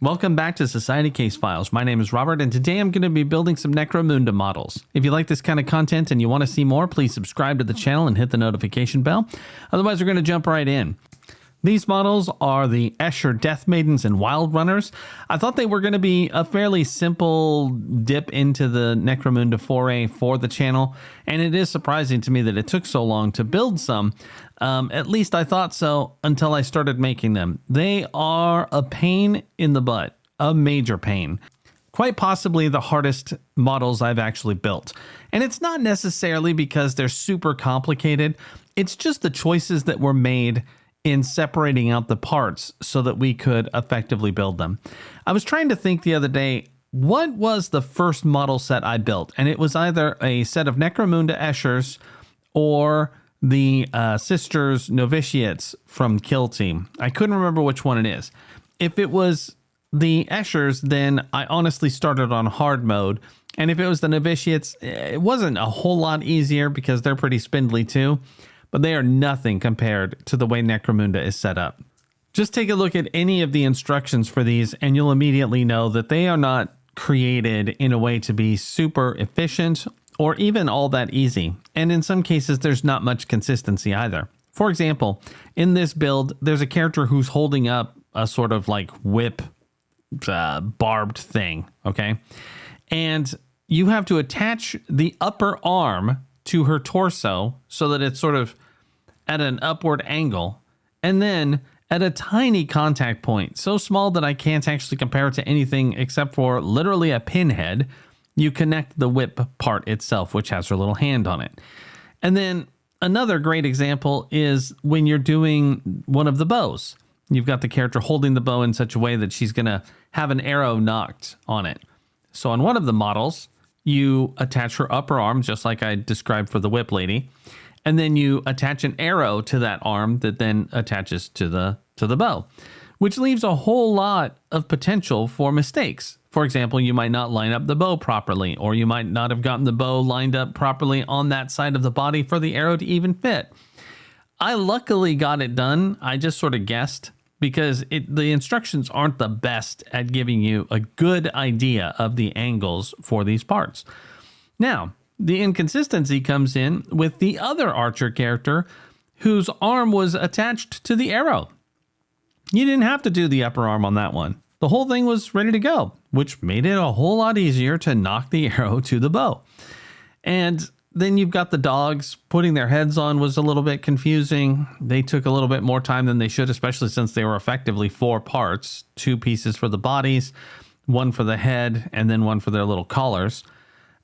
Welcome back to Society Case Files. My name is Robert, and today I'm going to be building some Necromunda models. If you like this kind of content and you want to see more, please subscribe to the channel and hit the notification bell. Otherwise, we're going to jump right in. These models are the Escher Death Maidens and Wyld Runners. I thought they were going to be a fairly simple dip into the Necromunda foray for the channel, and it is surprising to me that it took so long to build some. At least I thought so until I started making them. They are a pain in the butt, a major pain. Quite possibly the hardest models I've actually built. And it's not necessarily because they're super complicated. It's just the choices that were made in separating out the parts so that we could effectively build them. I was trying to think the other day, what was the first model set I built? And it was either a set of Necromunda Eschers or the Sisters Novitiates from Kill Team. I couldn't remember which one it is. If it was the Eschers, then I honestly started on hard mode. And if it was the Novitiates, it wasn't a whole lot easier because they're pretty spindly too. But they are nothing compared to the way Necromunda is set up. Just take a look at any of the instructions for these and you'll immediately know that they are not created in a way to be super efficient or even all that easy. And in some cases, there's not much consistency either. For example, in this build, there's a character who's holding up a sort of like whip barbed thing, okay? And you have to attach the upper arm to her torso so that it's sort of at an upward angle, and then at a tiny contact point, so small that I can't actually compare it to anything except for literally a pinhead, you connect the whip part itself, which has her little hand on it. And then another great example is when you're doing one of the bows. You've got the character holding the bow in such a way that she's going to have an arrow knocked on it. So on one of the models, you attach her upper arm, just like I described for the whip lady, and then you attach an arrow to that arm that then attaches to the bow, which leaves a whole lot of potential for mistakes. For example, you might not line up the bow properly, or you might not have gotten the bow lined up properly on that side of the body for the arrow to even fit. I luckily got it done. I just sort of guessed because the instructions aren't the best at giving you a good idea of the angles for these parts. Now, the inconsistency comes in with the other archer character whose arm was attached to the arrow. You didn't have to do the upper arm on that one. The whole thing was ready to go, which made it a whole lot easier to knock the arrow to the bow. And then you've got the dogs. Putting their heads on was a little bit confusing. They took a little bit more time than they should, especially since they were effectively 4 parts, 2 pieces for the bodies, 1 for the head, and then 1 for their little collars.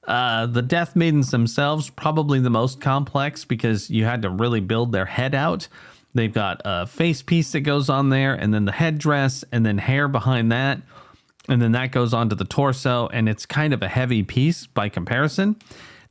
The Death Maidens themselves, probably the most complex because you had to really build their head out. They've got a face piece that goes on there, and then the headdress, and then hair behind that. And then that goes onto the torso, and it's kind of a heavy piece by comparison.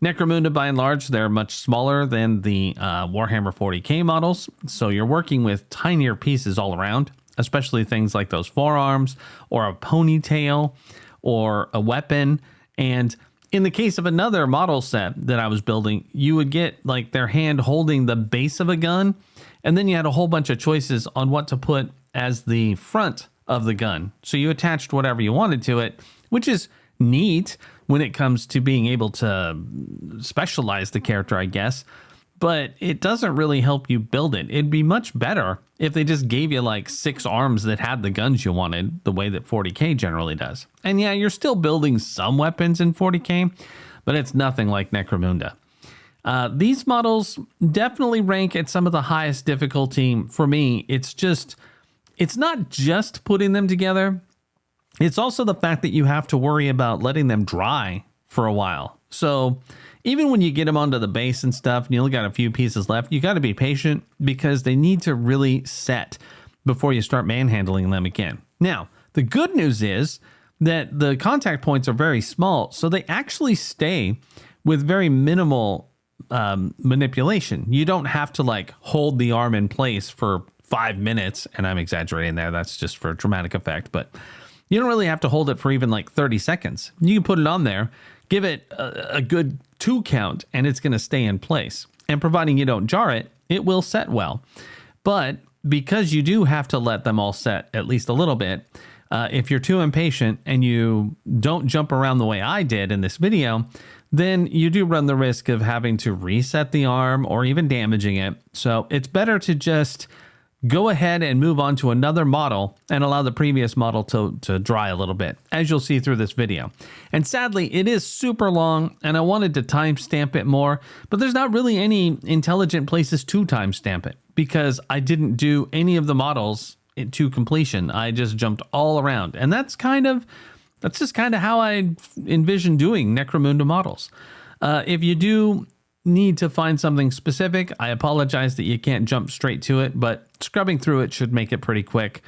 Necromunda, by and large, they're much smaller than the Warhammer 40k models, so you're working with tinier pieces all around, especially things like those forearms, or a ponytail, or a weapon. And in the case of another model set that I was building, you would get like their hand holding the base of a gun, and then you had a whole bunch of choices on what to put as the front of the gun. So you attached whatever you wanted to it, which is neat when it comes to being able to specialize the character, I guess, but it doesn't really help you build it. It'd be much better if they just gave you like 6 arms that had the guns you wanted, the way that 40k generally does. And yeah, you're still building some weapons in 40k, but it's nothing like Necromunda. These models definitely rank at some of the highest difficulty for me. It's not just putting them together. It's also the fact that you have to worry about letting them dry for a while. So even when you get them onto the base and stuff, and you only got a few pieces left, you got to be patient because they need to really set before you start manhandling them again. Now, the good news is that the contact points are very small, so they actually stay with very minimal manipulation. You don't have to like hold the arm in place for 5 minutes, and I'm exaggerating there. That's just for dramatic effect, but you don't really have to hold it for even like 30 seconds. You can put it on there, give it a good 2 count, and it's going to stay in place. And providing you don't jar it, it will set well. But because you do have to let them all set at least a little bit, If you're too impatient and you don't jump around the way I did in this video, then you do run the risk of having to reset the arm or even damaging it. So it's better to just go ahead and move on to another model and allow the previous model to dry a little bit, as you'll see through this video. And sadly, it is super long and I wanted to timestamp it more, but there's not really any intelligent places to timestamp it because I didn't do any of the models to completion. I just jumped all around. And that's just kind of how I envision doing Necromunda models. If you do need to find something specific, I apologize that you can't jump straight to it, but scrubbing through it should make it pretty quick.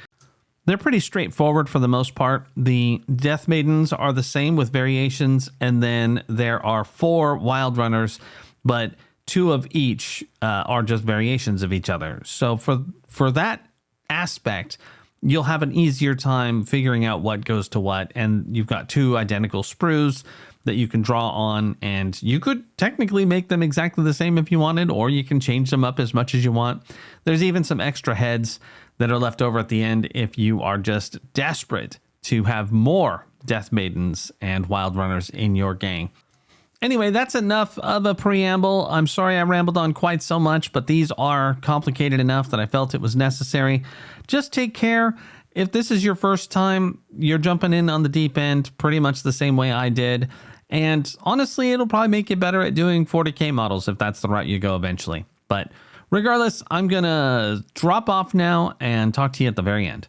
They're pretty straightforward for the most part. The Death Maidens are the same with variations, and then there are 4 Wild Runners, but 2 of each are just variations of each other. So for that aspect, you'll have an easier time figuring out what goes to what, and you've got 2 identical sprues that you can draw on, and you could technically make them exactly the same if you wanted, or you can change them up as much as you want. There's even some extra heads that are left over at the end if you are just desperate to have more Death Maidens and Wild Runners in your gang. Anyway, that's enough of a preamble. I'm sorry I rambled on quite so much, but these are complicated enough that I felt it was necessary. Just take care. If this is your first time, you're jumping in on the deep end pretty much the same way I did. And honestly, it'll probably make you better at doing 40K models if that's the route you go eventually. But regardless, I'm going to drop off now and talk to you at the very end.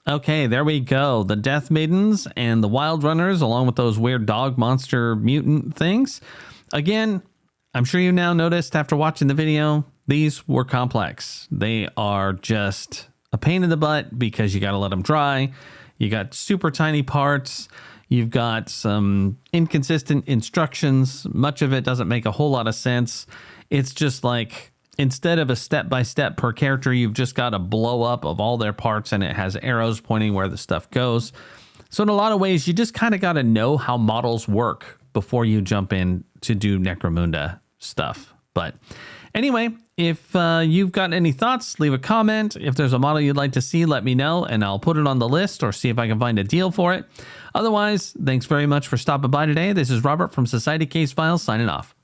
Okay, there we go. The Death Maidens and the Wild Runners, along with those weird dog monster mutant things. Again, I'm sure you now noticed after watching the video, these were complex. They are just a pain in the butt because you got to let them dry. You got super tiny parts. You've got some inconsistent instructions. Much of it doesn't make a whole lot of sense. It's just like, instead of a step-by-step per character, you've just got a blow up of all their parts and it has arrows pointing where the stuff goes. So in a lot of ways, you just kind of got to know how models work before you jump in to do Necromunda stuff. But anyway, if you've got any thoughts, leave a comment. If there's a model you'd like to see, let me know and I'll put it on the list or see if I can find a deal for it. Otherwise, thanks very much for stopping by today. This is Robert from Society Case Files signing off.